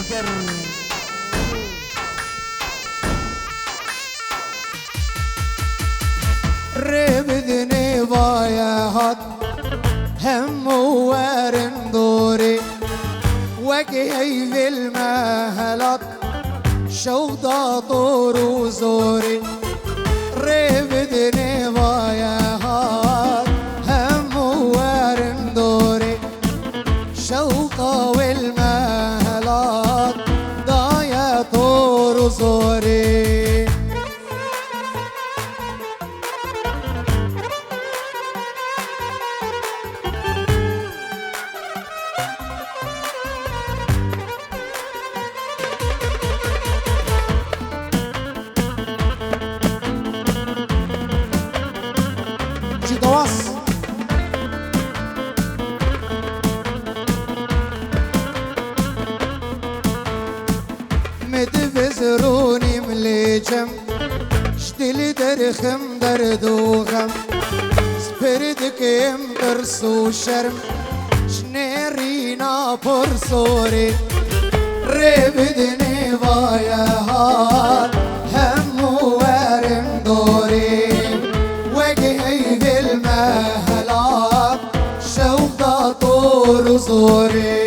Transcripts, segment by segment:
الجوكر. ربدني ضايعت هم ورندوري وجهي في المهلط شوضة طور وزوري. ربدني ضايعت هم ورندوري شوقة والمهلط ضايع طور وزوري. جدواس متفزروني مليجم شتلي درخم دردوغم سبردك يمبرسو شرم شنيرينا برسوري. ربدني ضايعات هم ورم دوري وجهي في المهلات شوقة طول زوري.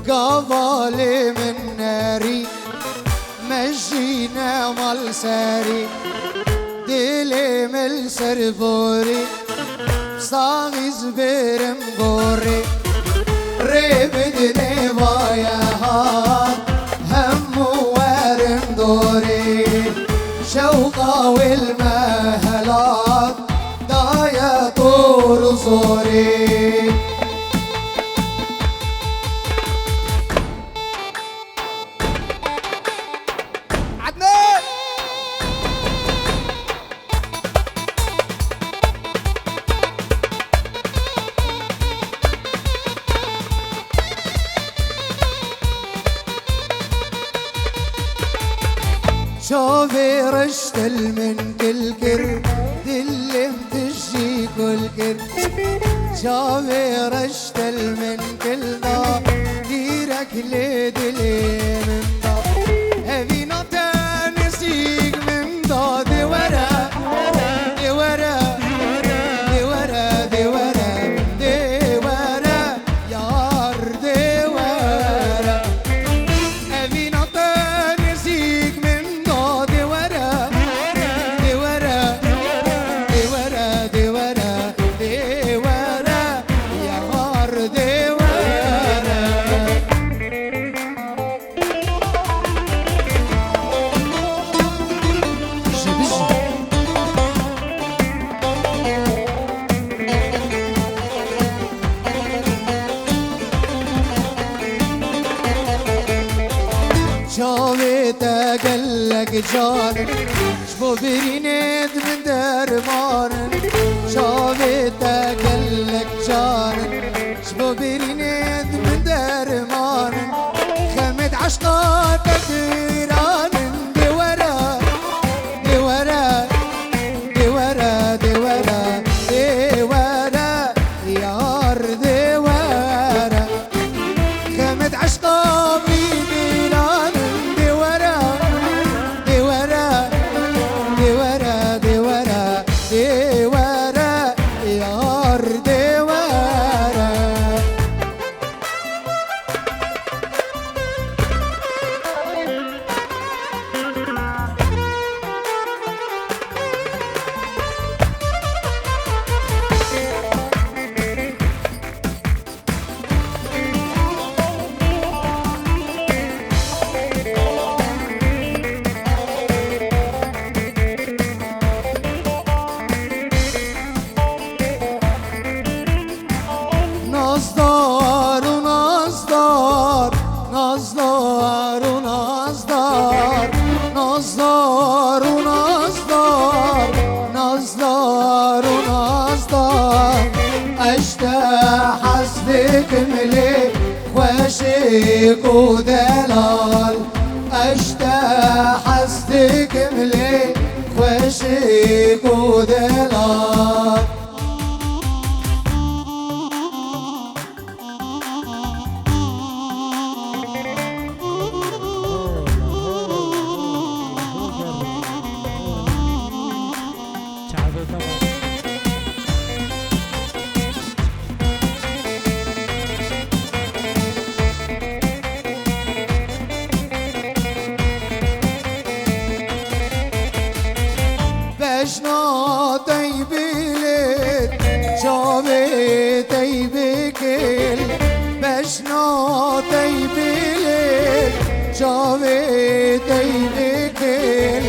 قضالي من ناري مجينا مال ساري ديلي مل سربوري صاغي زبير مبوري. ربدني ضايعات هم ورم دوري شوقة والمهلات ضايع طول زوري. شوفي رشتل من كل كر دلم تجي كل كر. شوفي رشتل من كل دا ديرك لدلي من دا هذي نوتا نسيق من دا دي ورا دي ورا دي ورا دي ورا دي ورا يار دي ورا هذي نوتا نسيق من شوفي تقلق جارن شبو برينيد من دربارن. شوفي تقلق جارن شبو برينيد من دربارن خمد عشقات ديران دي ورا دي ورا دي ورا دي ورا دي ورا يار دي ورا خمد عشقات حسدك ملي خوشك ودلال اشتا حسدك ملي خوشك ودلال بشنا طيبلت شابي طيبكل بشنا طيبلت شابي طيبكل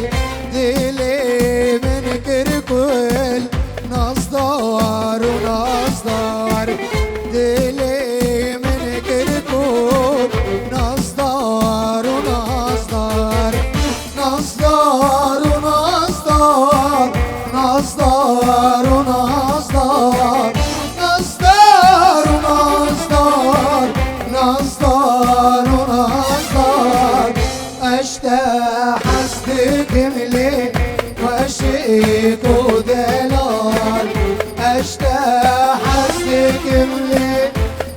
دلي من كركل نصدار ونصدار دلي من كركل نصدار ونصدار نصدار ونصدار نصدار ونصدار نصدار ونصدار نصدار ونصدار اشتا حسدك ملي وشيك ودلال اشتا حسدك ملي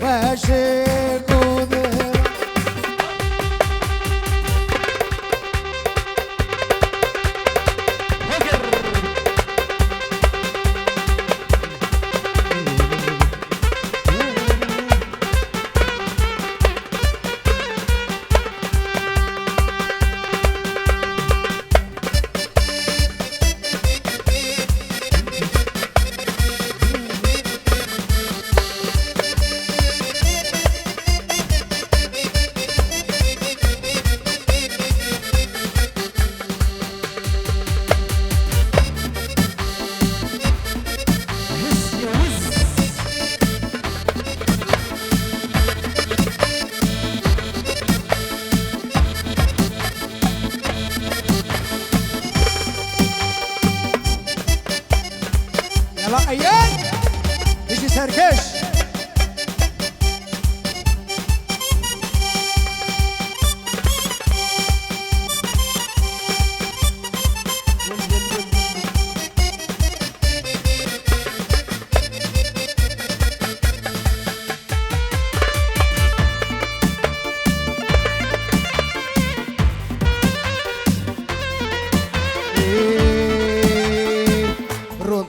وشيك ودلال يلا اياد يجي سركش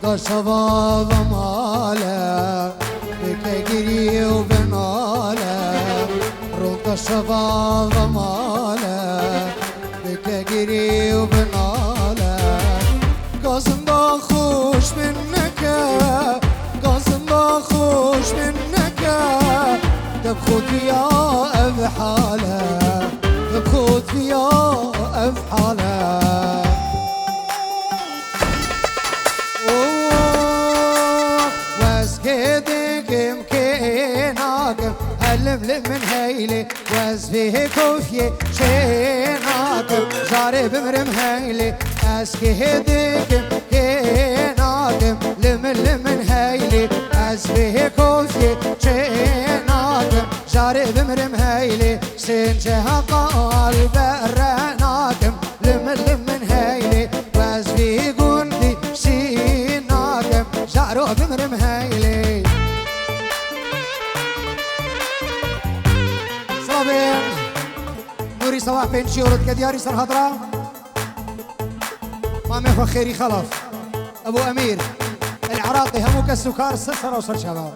رد شباب ماله بكجري وبناله رد شباب ماله بكجري وبناله قاسم بخوش منك قاسم بخوش منك تبخد يا أبحاله تبخد يا أبحاله هلملم من هيلي وازفيه كوفي شيناكم جاري بمرم هيلي اسكي هديكم كيناكم لملم من هيلي ازفيه كوفي شيناكم جاري بمرم هيلي سنجها قلب برناكم لملم من هيلي وازفيه قندي شيناكم جارو بمرم هيلي نوري صباح بين شيورد كدياري سر هضرة مامي خو خيري خلف ابو امير العراقي هموك السكر سسر وصل شباب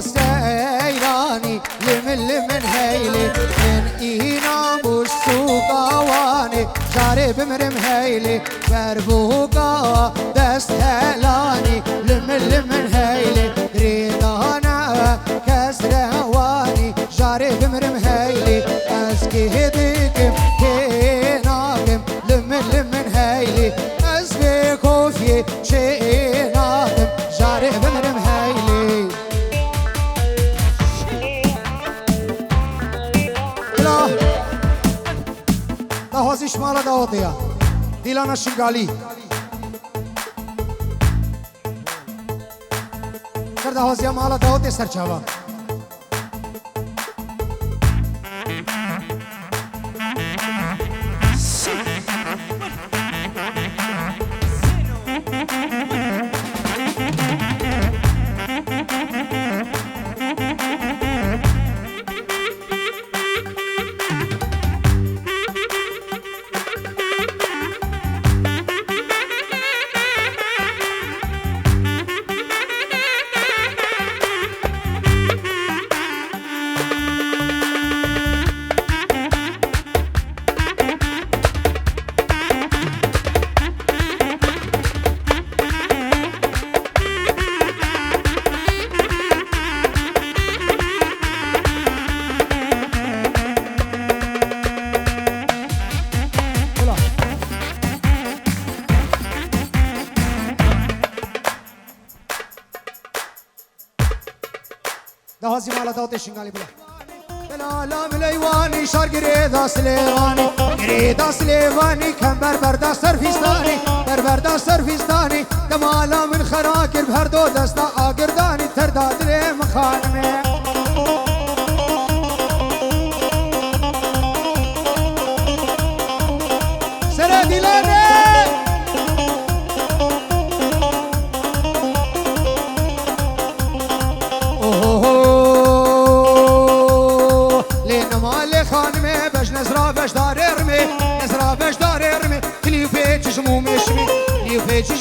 سيراني لمن من هيلي من اينا مش سوقواني جاري بمرم هيلي بربوقا دست هلاني لمن من هيلي ريدانا كسر واني جاري بمرم هيلي اسكي هديكم كيناكم لمن ديلانا الشنقالي کرده هازیا مالا داود سرچاوا دهازي مالا داود الشنقالي بلا بلا لا مليواني شار قريدا سليواني قريدا سليواني كم بربردا سرفيستاني بربردا سرفيستاني دمالا من خراكر بهردو دستا آقرداني ترداد لي مخانمي سردي لاني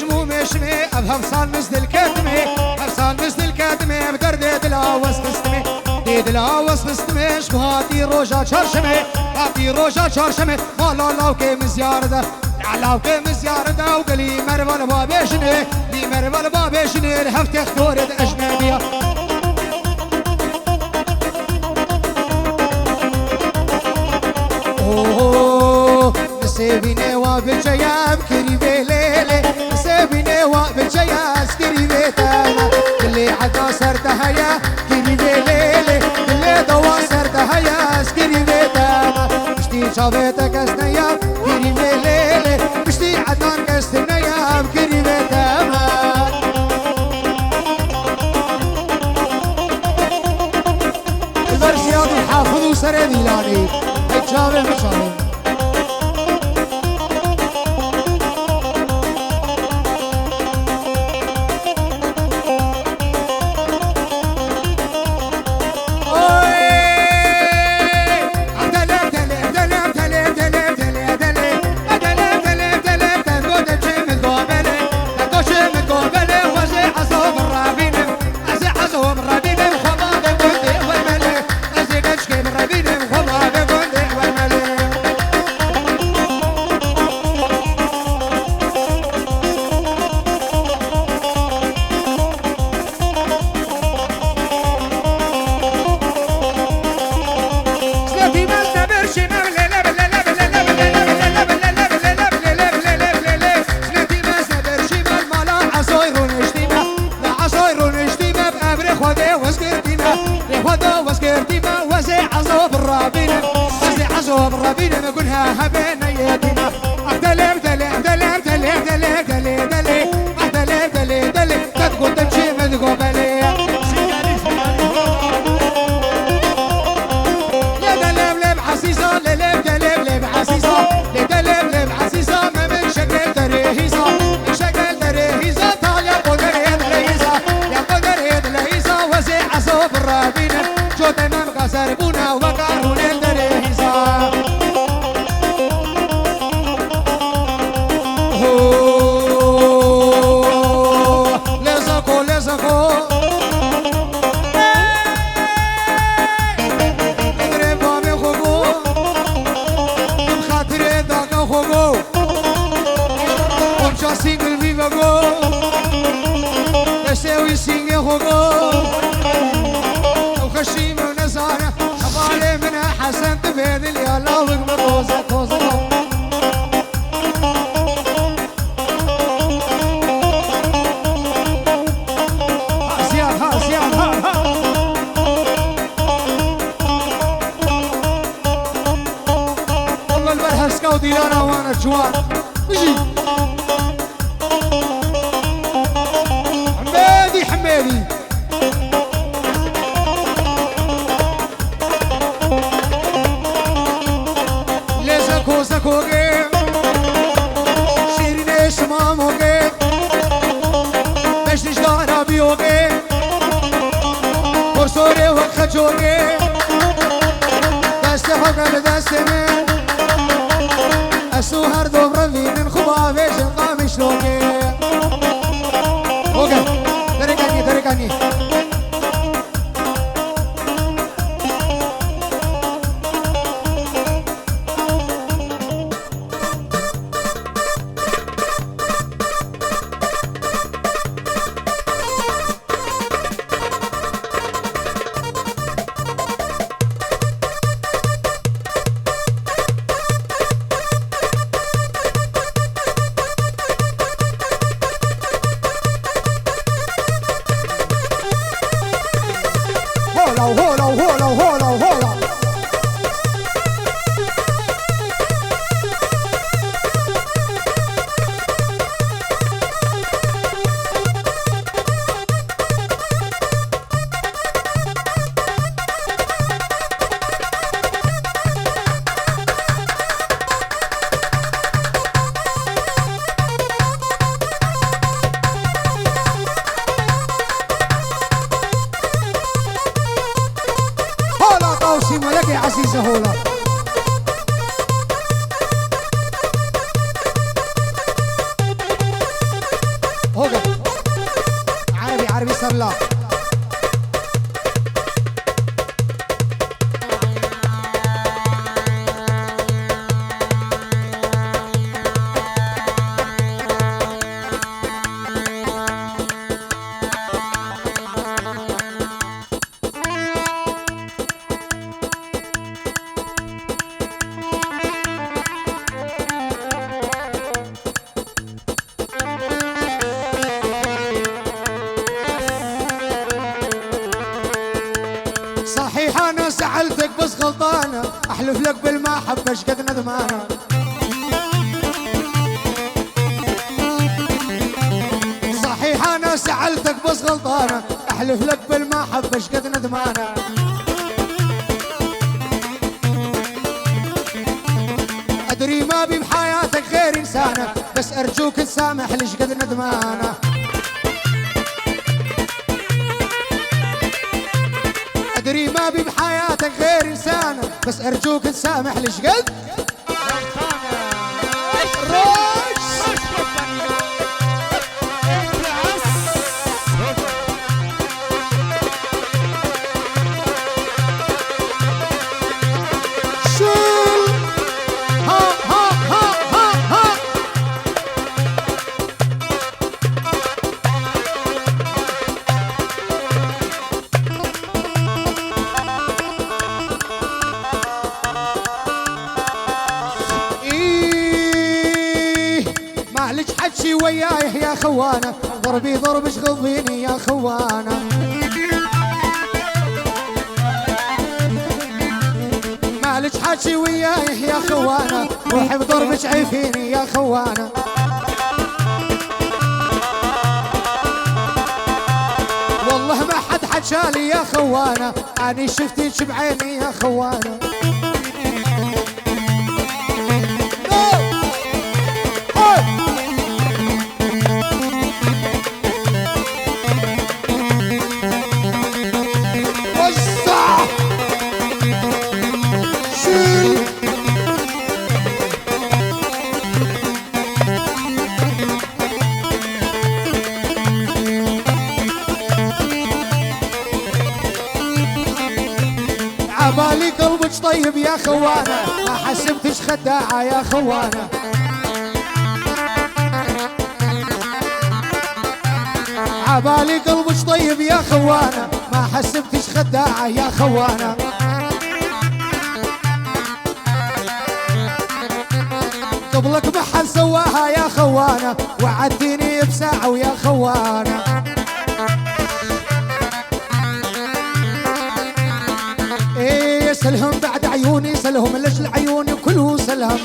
جمو مشمي أفهم مثل الكتمي أفصال مثل الكتمي بدر ديد الأوس بستمي ديد الأوس بستمي شبهاتي روجا شرشمي هاتي روجا شرشمي مالا لاوكي مزيارده لاوكي مزيارده وقلي مربل بابيشني لي مربل بابيشني الهفت اختورد أجنبية أوه نسيبيني وابجياب كريبي ليلي نسيبيني وابجياب كريبي تاما اللي عدا سرتها يا كريبي ليلي اللي دوا سرتها يا كريبي تاما مشتي شابيتك اسنيا كريبي ليلي مشتي عدنان كستنيا كريبي تاما البرسيات يحافظوا سردي لاني هيتشابه مشابه نقولها هبينا يدينا احتلم دلم دلم دلم دلم دلم دلم احتلم دلم دلم تقول تمشي مذقو بلي يا دلم لم حسيسة للم دلم لم حسيسة لدلم لم حسيسة ما من شكل دريهيسة من شكل دريهيسة طال يا قدر يد رئيسة يا قدر يد رئيسة وزي عصوب الرابين جو تمام قصر بونا وقارون الدريهيسة يسوي سيني خوغو وخشيم ونزانة أبالي منها حسن تبيذل يا الله وقم طوزة طوزة والله البرهسكة وديانا وانا جوان يجي حمادي حمادي لي زكو زكو شيرين شمامو باش نجدارا بيوغي ورسوري وخجوغي دست حقا بدست من اسو هر دو برفي من خبابي جلقا مشلوغي اوكي درقاني درقاني هولا هولا هولا هولا ملكي عزيزة هولا هولا عربي عربي سرلا صحيح انا سألتك بس غلطانة احلف لك بالمحبة اش قد ندمانة صحيح انا سألتك بس غلطانة احلف لك بالمحبة اش قد ندمانة ادري ما بي بحياتك غير انسانة بس ارجوك تسامح ليش قد ندمانة ادري ما بي بحياتك غير انسانة بس ارجوك تسامح ليش قد معلش حكي وياي يا خوانة ضربي ضربش غضيني يا خوانة معلش حكي وياي يا خوانة روحي بضربش عيفيني يا خوانة والله ما حد حكالي يا خوانة أني شفتيش بعيني يا خوانة عبالي قلبك طيب يا خوانة ما حسبتش خداعة يا خوانة عبالي قلبك طيب يا خوانة ما حسبتش خداعة يا خوانة قبلك ما حد سواها يا خوانة وعدتيني بساعة ويا خوانة ايه سلهم بعد عيوني سلهم لاجل عيوني كله سلهم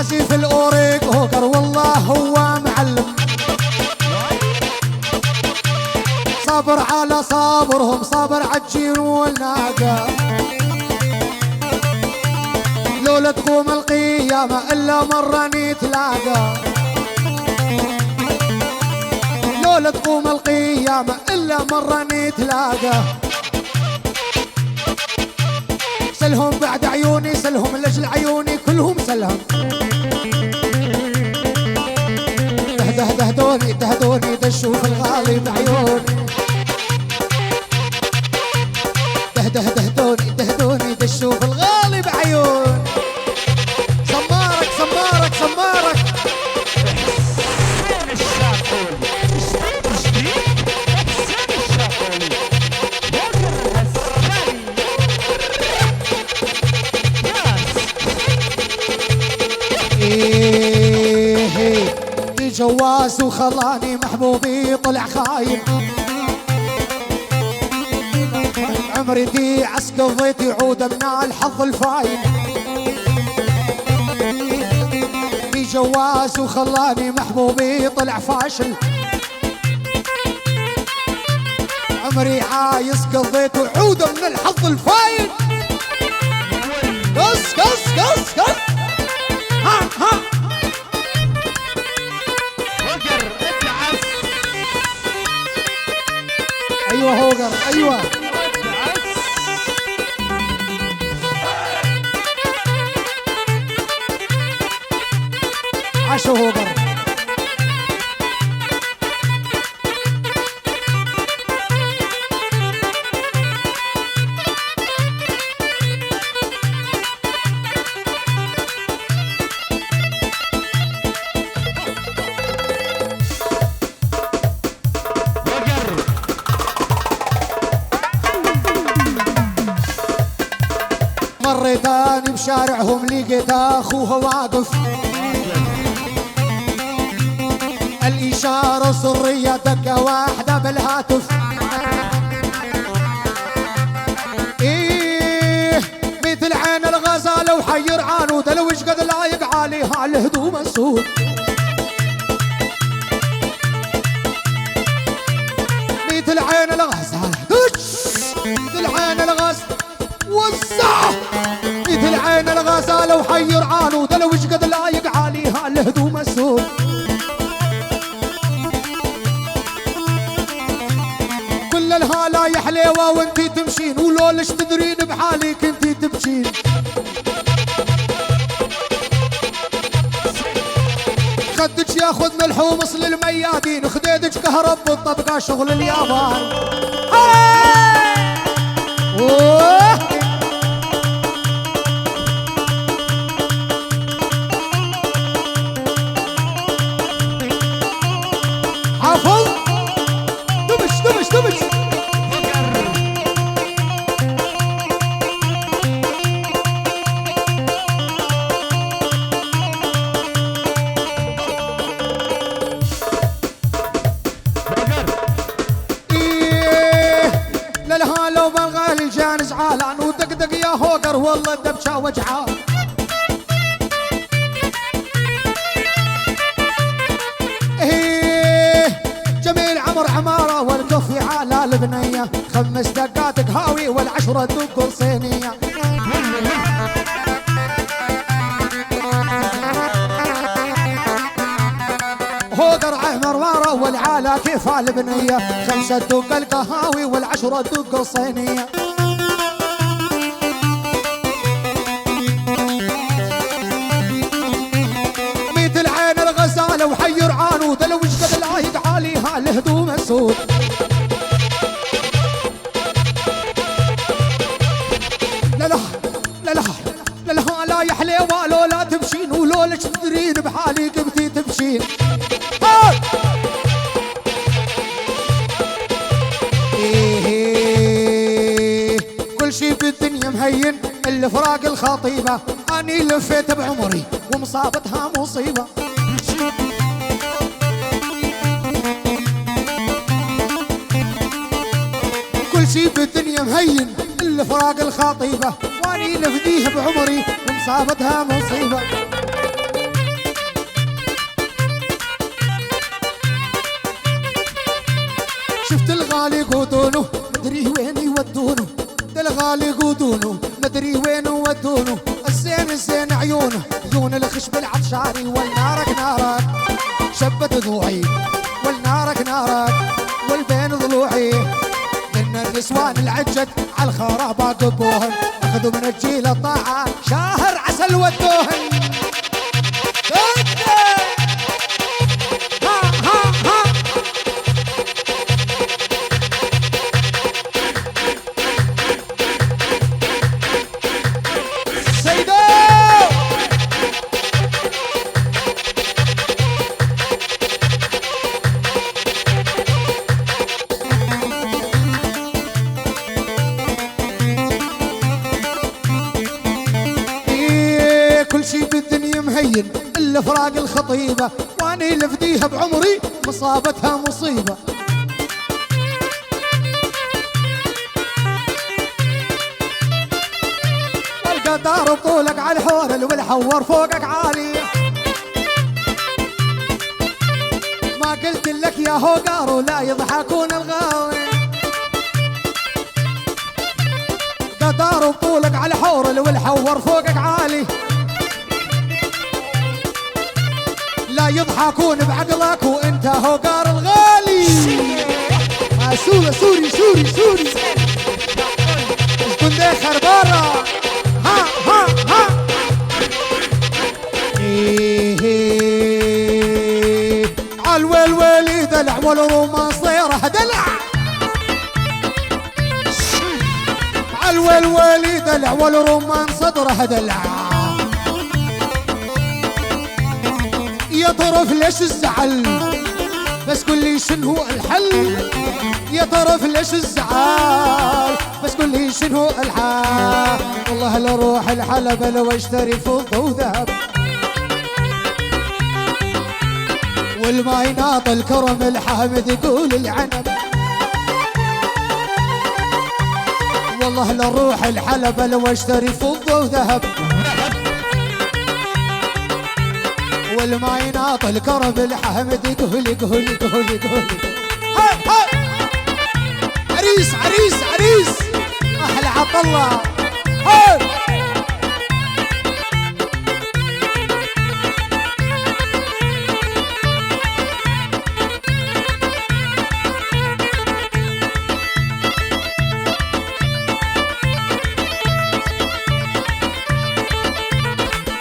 عازف الأوريق هوكر والله هو معلم، صابر على صابرهم صابر عالجين والناقة، لولا تقوم القيامة إلا مرة نتلاقى، لولا تقوم القيامة إلا مرة نتلاقى. سلهم بعد عيوني سلهم لجل عيوني كلهم سلهم، دهدوني دهدوني دشوا في الغالي بعيوني، دهدوني دهدوني دشوا في الغالي بعيوني. سمارك سمارك سمارك جواز وخلاني محبوبي طلع خاين، عمري دي عسك قضيت يعود من الحظ الفاين، في جواز وخلاني محبوبي طلع فاشل، عمري عايز قضيت وعود من الحظ الفاين. قص قص قص قص ها ها ايوه هوجر ايوه عاشوا هوجر. مريتاني بشارعهم لقيت اخوها واقف، الاشاره سريه دقه واحده بالهاتف، ايه مثل عين الغزاله وحير عنود لو ايش قد لايق عليها الهدوم السود، مثل عين الغزاله مثل عين الغزاله وزع، مثل عين الغزاله وحير عنود لو ايش قد لايق عليها الهدوم السود. كل الهالا يا حليوه وانتي تمشين ولولش تدرين بحالك انتي تبكين، خدك ياخذ الحومص للميادين، خديدك كهرب بالطبقه شغل اليابان. حافظ دبش دبش دبش للهالو بلغى الجان زعلان ودقدق يا هوقر والله الدبشه وجعان، جميل عمر عماره والكفي على البنيه، 5 دقات قهاوي والعشره دق صينيه، هوقر عمر ماره والعاله كيف البنيه، 5 دق القهاوي والعشره دق صينيه. مثل عين الغزاله وحير عنود لو ايش قد لايق عليها الهدوم السود، لا لا لا لا لا لا لا يا حليوه لولا تمشين ولولا تدرين بحالك بتي تمشين. كل شي بالدنيا مهين الا فراق الخطيبه، اني لفيت بعمري ومصابتها مصيبه. كل شي بالدنيا مهين الا فراق الخطيبه، واني لفديها بعمري ومصابتها مصيبه. الرجال يقودونه مدري وين ودونه، الزين الزين عيونه عيون الخشب العطشاني، والنارك نارك شبت ضلوعي، والنارك نارك والبين ضلوعي، من النسوان العجد على الخرابة قبوهن، اخذوا من الجيل الطاعة شاهر عسل ودوهن. كل شي بالدنيا مهين الا فراق الخطيبه، واني لفديها بعمري مصابتها مصيبه. والقطار بطولك على الحورل والحور فوقك عالي، ما قلت لك يا هوقار ولا يضحكون الغاوي. قطار بطولك على الحورل والحور فوقك عالي، لا يضحكون بعقلك وانت هوقار الغالي. سوري سوري سوري سوري اسكن داخل برا. ها ها ها عالويل دلع والرومان صيره دلع، عالويل دلع والرومان صدره دلع. يا طرف ليش الزعل بس قول لي شنو الحل، يا طرف ليش الزعل بس قول لي شنو الحل. والله لروح الحلب لو اشتري فضه وذهب، والما يناط الكرم الحامد يقول العنب. والله لروح الحلب لو اشتري فضه وذهب، والما يناط الكرم الحامد يقول يقول يقول يقول. هاي هاي عريس عريس عريس احلى عطله. هاي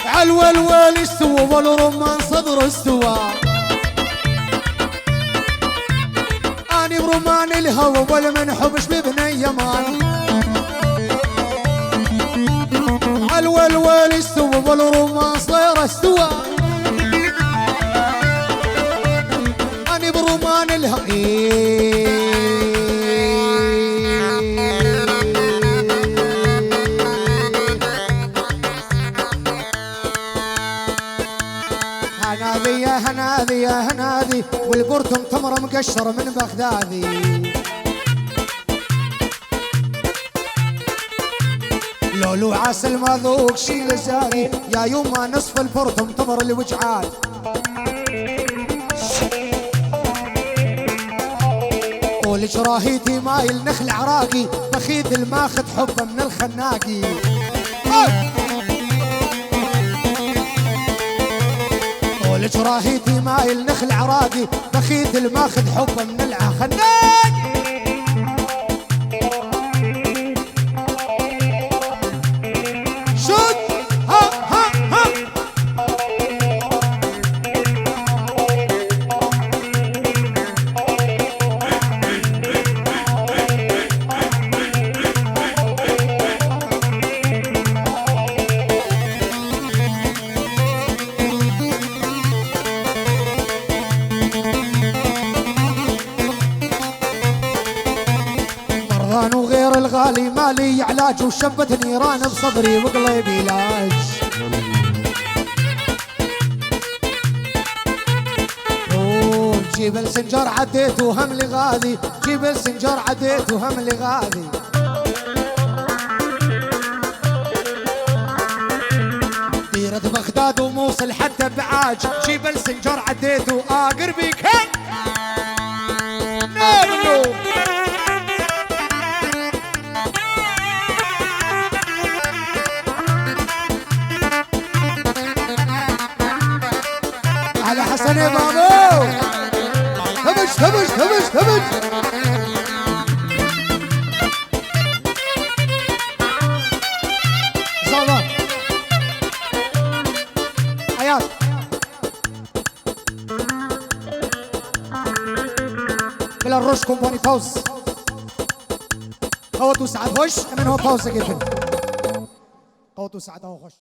عالولول استوى والرمان صدر استوى، اني برمان الهوى والمنحبش ببني يمان. عالولول استوى والرمان صير استوى، اني برمان الهوى. هنادي يا هنادي يا هنادي والقرطم تمر مقشر من بغدادي. لولو عسل ما ذوق شي لساني، يا يما نصف البرطم تمر الوجعان. قول شراهيتي مايل نخل عراقي، بخيذ الماخذ حبه من الخناقي. قول شراهيتي مايل نخل عراقي، بخيذ الماخذ حبه من الخناق. شد ها ها ها وغير الغالي مالي علاج، وشبت نيران بصدري وقلبي لاج. جيب السنجر عديت وهم لي غالي، جيب السنجر عديت وهم لي غالي. ديرة بغداد وموصل حتى بعاج، جيب السنجر عديت وقربي كان نابلو. حسن يا بابو همش همش همش همش زمان حياة بلا الرش كومباني باوز قوتوا سعد هوش من هو باوز جدا قوتوا سعد هو خوش